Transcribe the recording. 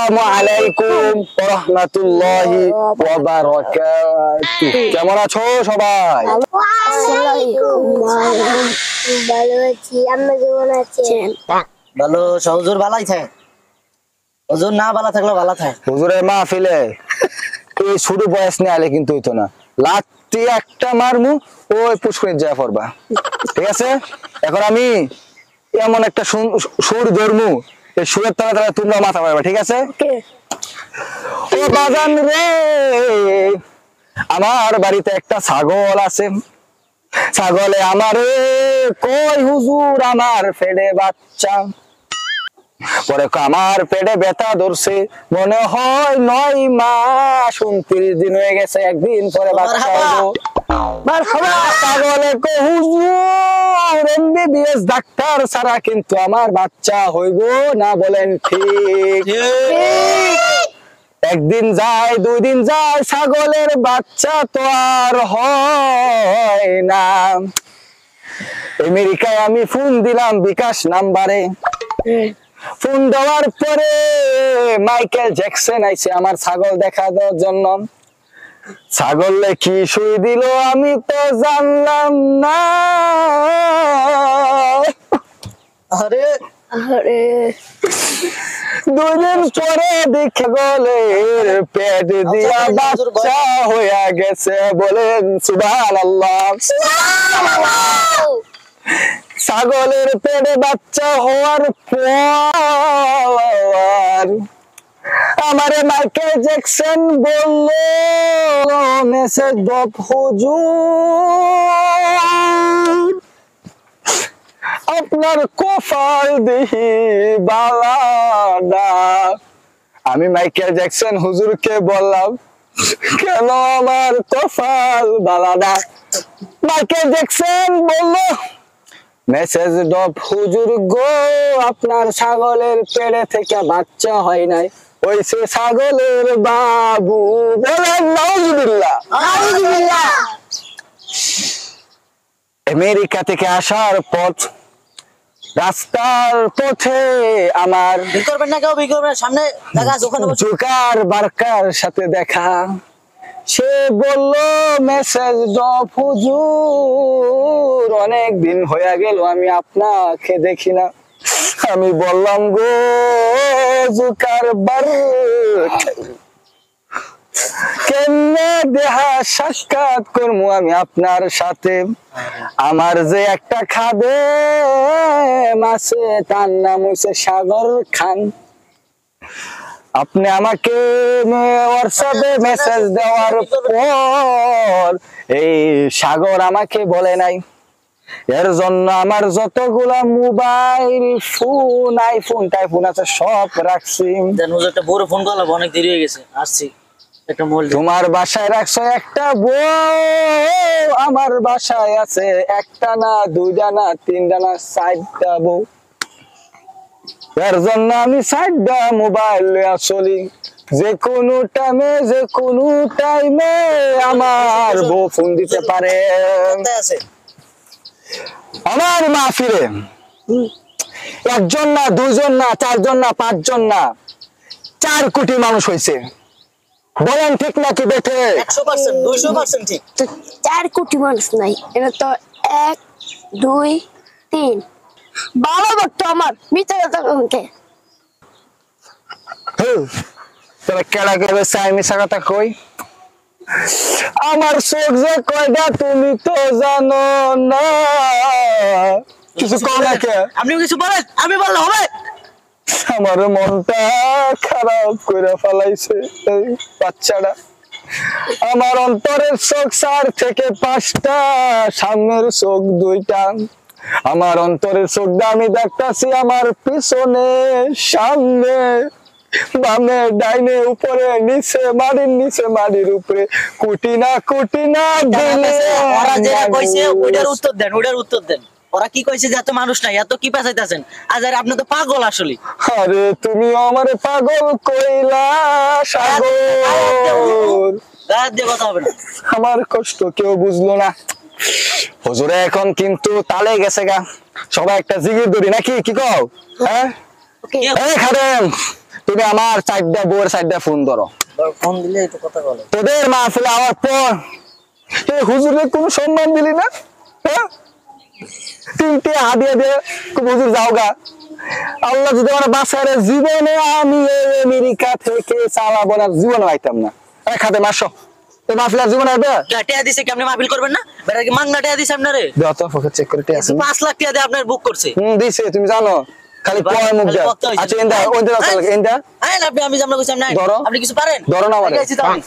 আসসালামুআলাইকুম ওয়া রাহমাতুল্লাহি ওয়া বারাকাতুহু। কেমন আছো সবাই? ভালো আছি, আপনি কেমন আছেন? ভালো হুজুর ভালাই থাকে, হুজুর না ভালো থাকলে ভালো থাকে। হুজুরের মাহফিলে এই ছোট বয়স নিয়ে আলে কিন্তু হইতো না, লাত্তি একটা মারমু ওই পুষ্করিত যা পড়বা, ঠিক আছে? এখন আমি এমন একটা সুর ধরমু, এই সুরের তালা তালা তোমরা মাথা মারবা, ঠিক আছে? ও বাজান রে, আমার বাড়িতে একটা ছাগল আছে, ছাগলে আমারে কই হুজুর আমার পেটে বাচ্চা, পরে আমার পেটে ব্যথা ধরছে, মনে হয় 9 মাস 29 দিন হয়ে গেছে, একদিন পরে বাচ্চা হইব। ছাগলে কই হুজুর এমবিবিএস ডাক্তার ছাড়া কিন্তু আমার বাচ্চা হইব না, বলেন ঠিক? একদিন যায় 2 দিন যায়, ছাগলের বাচ্চা তো আর হয় না। আমেরিকায় আমি ফোন দিলাম বিকাশ নাম্বারে, ফোন দেওয়ার পরে মাইকেল জ্যাকসন আইছে আমার ছাগল দেখা দেওয়ার জন্য। ছাগলে কি সুই দিল আমি তো জানলাম না। আরে আরে 2 দিন পরে দেখে গলের পেট দিয়া বাচ্চা হইয়া গেছে, বলেন সুবহানাল্লাহ। ছাগলের পেটে বাচ্চা হওয়ার পর আমারে মাইকেল জ্যাকসন বলল, মেসেজ দপ হুজুর আপনার কপাল দেখি বালাডা। আমি মাইকেল জ্যাকসন হুজুরকে বললাম, কেন আমার কপাল বালাডা? মাইকেল জ্যাকসন বলল, মেসেজ ডপ হুজুর গো, আপনার ছাগলের পেটে থেকে বাচ্চা হয় নাই, ওইসে ছাগলের বাবু। বলেন নাউজুবিল্লাহ। আমেরিকা থেকে আসার পথ, রাস্তার পথে আমার বিয়ে করবেন না, কেউ বিয়ে করবেন, সামনে দেখা আছে ওখানে বসে। জুকার বার্কার সাথে দেখা। সে বলল, মেসেজ ডপ হুজুর অনেক দিন হয়ে গেল আমি আপনাকে দেখি না। আমি বললাম, গো জুকার বার্কার কেমনে দেহা সাক্ষাৎ করবো আমি আপনার সাথে? আমার যে একটা খাবে মাসে, তার নাম হচ্ছে সাগর খান। আপনি আমাকে হোয়াটসঅ্যাপে মেসেজ দেওয়ার পর এই সাগর আমাকে বলে নাই, এর জন্য আমার যতগুলা মোবাইল ফোন, আইফোন টাইফোন আছে সব রাখছি। দেন হুজুর একটা বড় ফোন করলাম, অনেক দেরি হয়ে গেছে, আসছি একটা মোল। তোমার বাসায় রাখছো একটা বউ, আমার বাসায় আছে একটা না, 2টা না, 3টা না, 4টা বউ। এর জন্য আমি 4টা মোবাইল লইয়া চলি, যে কোনো টাইমে আমার বউ ফোন দিতে পারে। কোথায় আছে? আমার মাহফিলে 1 জন না, 2 জন না, 4 জন না, 5 জন না, 4 কোটি মানুষ হয়েছে। বলেন ঠিক নাকি বেঠে? 100%, 200% ঠিক। 4 কোটি মানুষ নাই, এটা তো 1 2 3 ভালো ভক্ত আমার মিথ্যা কথা কমকে। তোরা কেডা কেবে চাই মিশা কথা কই? আমার চোখ যে কয়টা তুমি তো জানো না। কিছু কও না কে? আপনি কিছু বলেন, আমি বললে হবে? আমার মনটা খারাপ করে ফেলাইছে এই বাচ্চাটা। আমার অন্তরের চোখ 4 থেকে 5টা, সামনের চোখ 2টা। আমার অন্তরের চোখটা আমি দেখতাছি আমার পিছনে, সামনে, বামে, ডাইনে, উপরে, নিচে, মাটির নিচে, মাটির উপরে, কুটি না দিলে। ওরা যেটা কইছে ওইটার উত্তর দেন, ওইটার উত্তর দেন। ওরা কি কইছে যে এত মানুষ নাই, এত কি পেছাইতেছেন? আজারে আপনি তো পাগল আসলে। আরে তুমি আমারে পাগল কইলা সাগর, গায়ে দিয়ে কথা হবে না। আমার কষ্ট কেউ বুঝলো না। হুজুরে এখন কিন্তু তালে গেছে গা, সবাই একটা জিগির ধরি নাকি, কি কও? হ্যাঁ ওকে এই খাদেম, তুমি আমার 4টা বউয়ের 4টা ফোন ধরো। ফোন দিলে তো কথা বলে। তোদের মাহফিলে আমার পর এই হুজুরের কোনো সম্মান দিলি না, হ্যাঁ? 3টে হাদিয়া দিয়ে হুজুর যাওগা। আল্লাহ যদি আমার বাঁচারে, জীবনে আমি এই আমেরিকা থেকে চালাবো না, জীবনে আইতাম না। এক হাতে মাসো এই মাহফিল আর জীবন আইবে? টিয়া দিছে কেমনে মাহফিল করবেন না? বেটা কি মাংনা টিয়া দিছে আপনারে? দাও তো পকেট চেক করে আছে। 5 লাখ টিয়া দিয়ে আপনার বুক করছে। দিছে, তুমি জানো খালি পয় মুখ যা। আচ্ছা এন্ডা ওইটা চল এন্ডা আইন আপনি, আমি জামনা কইছি আপনি আইন। ধরো। আপনি কিছু পারেন? ধরো না আমারে। দেখাইছি তো আমি।